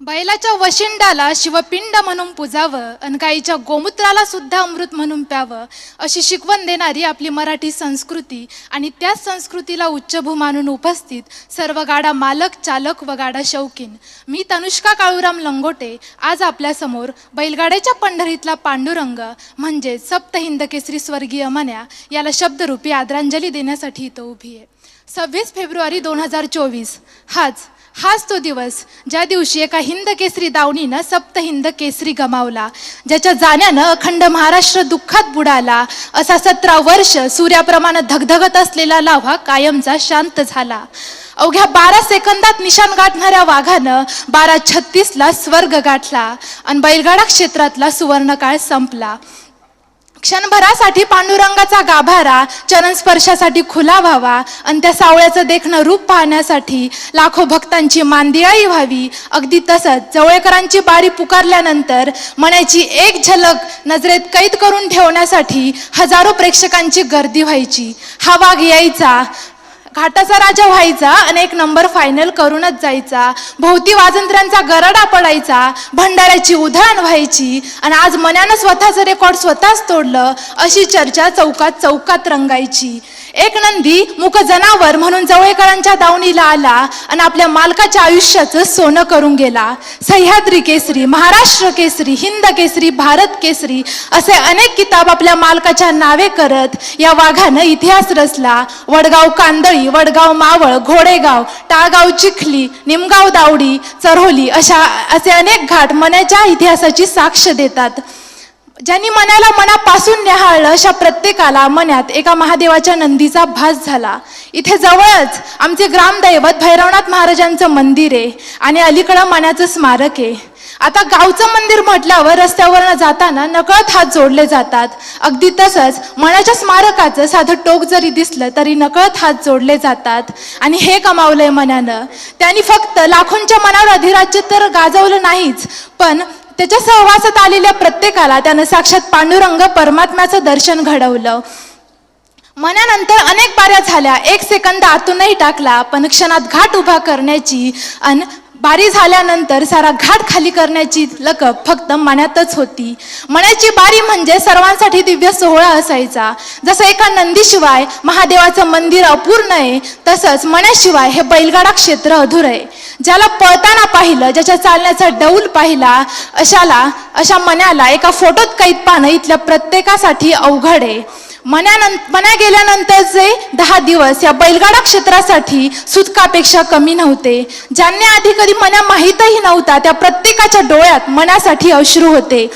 बैलाच्या वशिंडाला शिवपिंड म्हणून पूजावं अन गाईच्या गोमूत्राला सुद्धा अमृत म्हणून प्यावं अशी शिकवण देणारी आपली मराठी संस्कृती आणि त्याच संस्कृतीला उच्चभू मानून उपस्थित सर्व गाडा मालक चालक व गाडा शौकीन मी तनुष्का काळूराम लंगोटे आज आपल्यासमोर बैलगाड्याच्या पंढरीतला पांडुरंग म्हणजे सप्त हिंद केसरी स्वर्गीय मन्या याला शब्दरूपी आदरांजली देण्यासाठी इथं उभी आहे। 26 फेब्रुवारी 2024 हाच तो दिवस ज्या दिवशी एका हिंद केसरी दावणीनं सप्त हिंद केसरी गमावला, ज्याच्या जाण्यानं अखंड महाराष्ट्र दुःखात बुडाला। असा 17 वर्ष सूर्याप्रमाणे धगधगत असलेला लाव्हा कायमचा शांत झाला। अवघ्या 12 सेकंदात निशाण गाठणाऱ्या वाघानं 12:36ला स्वर्ग गाठला आणि बैलगाडा क्षेत्रातला सुवर्णकाळ संपला। क्षणभरासाठी पांडुरंगाचा गाभारा चरण स्पर्शासाठी खुला व्हावा आणि त्या सावळ्याचं देखणं रूप पाहण्यासाठी लाखो भक्तांची मांदियाळी व्हावी। अगदी तसंच जवळकरांची बारी पुकारल्यानंतर मनाची एक झलक नजरेत कैद करून ठेवण्यासाठी हजारो प्रेक्षकांची गर्दी व्हायची। हा वाघ यायचा, घाटाचा राजा व्हायचा आणि 1 नंबर फायनल करूनच जायचा। भोवती वाजंत्र्यांचा गरडा पडायचा, भंडाऱ्याची उधळण व्हायची आणि आज मन्यानं स्वतःचं रेकॉर्ड स्वतःच तोडलं अशी चर्चा चौकात चौकात रंगायची। एक नंदी मूक जनावर म्हणून जवळकरांच्या दावणीला आला आणि आपल्या मालकाच्या आयुष्याचं सोनं करून गेला। सह्याद्री केसरी, महाराष्ट्र केसरी, हिंद केसरी, भारत केसरी असे अनेक किताब आपल्या मालकाच्या नावे करत या वाघानं इतिहास रचला। वडगाव कांदळी, वडगाव मावळ, घोडेगाव, टाळगाव चिखली, निमगाव दावडी, चरोली असे अनेक घाट मन्याच्या इतिहासाची साक्ष देतात। ज्यांनी मन्याला मनापासून न्याहाळलं अशा प्रत्येकाला मन्यात एका महादेवाच्या नंदीचा भास झाला। इथे जवळच आमचे ग्रामदैवत भैरवनाथ महाराजांचं मंदिर आहे आणि अलीकडं मन्याचं स्मारक आहे। आता गावचं मंदिर म्हटल्यावर रस्त्यावरनं जाताना नकळत हात जोडले जातात। अगदी तसंच मन्याच्या स्मारकाचं साधं टोक जरी दिसलं तरी नकळत हात जोडले जातात आणि हे कमावलंय मन्यानं। त्यांनी फक्त लाखोंच्या मनावर अधिराज्य तर गाजवलं नाहीच, पण त्याच्या सहवासात आलेल्या प्रत्येकाला त्यानं साक्षात पांडुरंग परमात्म्याचं दर्शन घडवलं। मन्यानंतर अनेक बाऱ्या झाल्या, 1 सेकंद आतूनही टाकला, पण क्षणात घाट उभा करण्याची आणि बारी झाल्यानंतर सारा घाट खाली करण्याची लकब फक्त मन्यातच होती। मन्याची बारी म्हणजे सर्वांसाठी दिव्य सोहळा असायचा। जसं एका नंदीशिवाय महादेवाचं मंदिर अपूर्ण आहे, तसंच मन्याशिवाय हे बैलगाडा क्षेत्र अधूर आहे। ज्याला पळताना पाहिलं, ज्याच्या चालण्याचा डौल पाहिला अशा मन्याला एका फोटोत कैद पाहणं इथल्या प्रत्येकासाठी अवघड आहे। मन्या गेल्यानंतरचे 10 दिवस या बैलगाडा क्षेत्रासाठी सुतकापेक्षा कमी नव्हते। ज्यांना आधी कधी मन्या माहीतही नव्हता त्या प्रत्येकाच्या डोळ्यात मन्यासाठी अश्रू होते।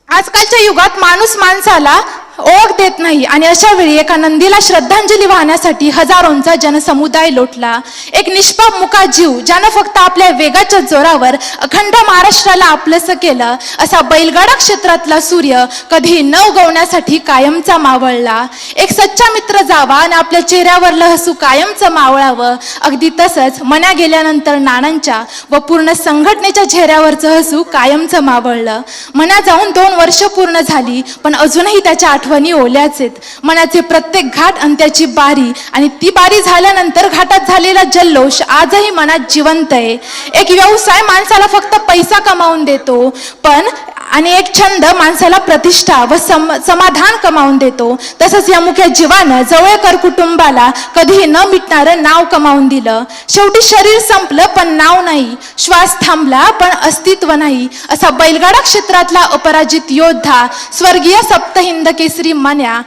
आजकालच्या युगात माणूस माणसाला ओळख देत नाही आणि अशा वेळी एका नंदीला श्रद्धांजली वाहण्यासाठी हजारोंचा जनसमुदाय लोटला। एक निष्पाप मुका जीव ज्यानं फक्त आपल्या वेगाच्या जोरावर अखंड महाराष्ट्राला आपलंसं केलं असा बैलगाडा क्षेत्रातला सूर्य कधी न उगवण्यासाठी कायमचा मावळला। एक सच्चा मित्र जावा आणि आपल्या चेहऱ्यावरलं हसू कायमचं मावळावं। अगदी तसंच मन्या गेल्यानंतर नानांच्या व पूर्ण संघटनेच्या चेहऱ्यावरचं हसू कायमचं मावळलं। मन्या जाऊन 2 वर्ष पूर्ण झाली, पण अजूनही त्याच्या आठवणी ओल्याच आहेत। मन्याचे प्रत्येक घाट आणि त्याची बारी आणि ती बारी झाल्यानंतर घाटात झालेला जल्लोष आजही मनात जिवंत आहे। एक व्यवसाय माणसाला फक्त पैसा कमावून देतो, पण आणि एक छंद माणसाला प्रतिष्ठा व समाधान कमावून देतो। तसंच या मुख्य जीवानं जवळकर कुटुंबाला कधीही न मिटणारं नाव कमावून दिलं। शेवटी शरीर संपलं पण नाव नाही, श्वास थांबला पण अस्तित्व नाही असा बैलगाडा क्षेत्रातला अपराजित योद्धा स्वर्गीय सप्त हिंद केसरी मन्या,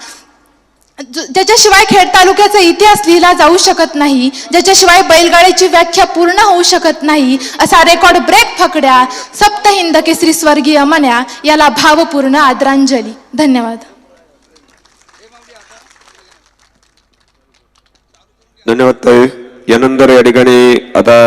ज्याच्याशिवाय खेड तालुक्याचा इतिहास लिहिला जाऊ शकत नाही, ज्याच्याशिवाय बैलगाड्याची व्याख्या पूर्ण होऊ शकत नाही असा रेकॉर्ड ब्रेक फकड्या सप्त हिंद केसरी स्वर्गीय मन्या याला भावपूर्ण आदरांजली। धन्यवाद। धन्यवाद ताई। यानंतर या ठिकाणी आता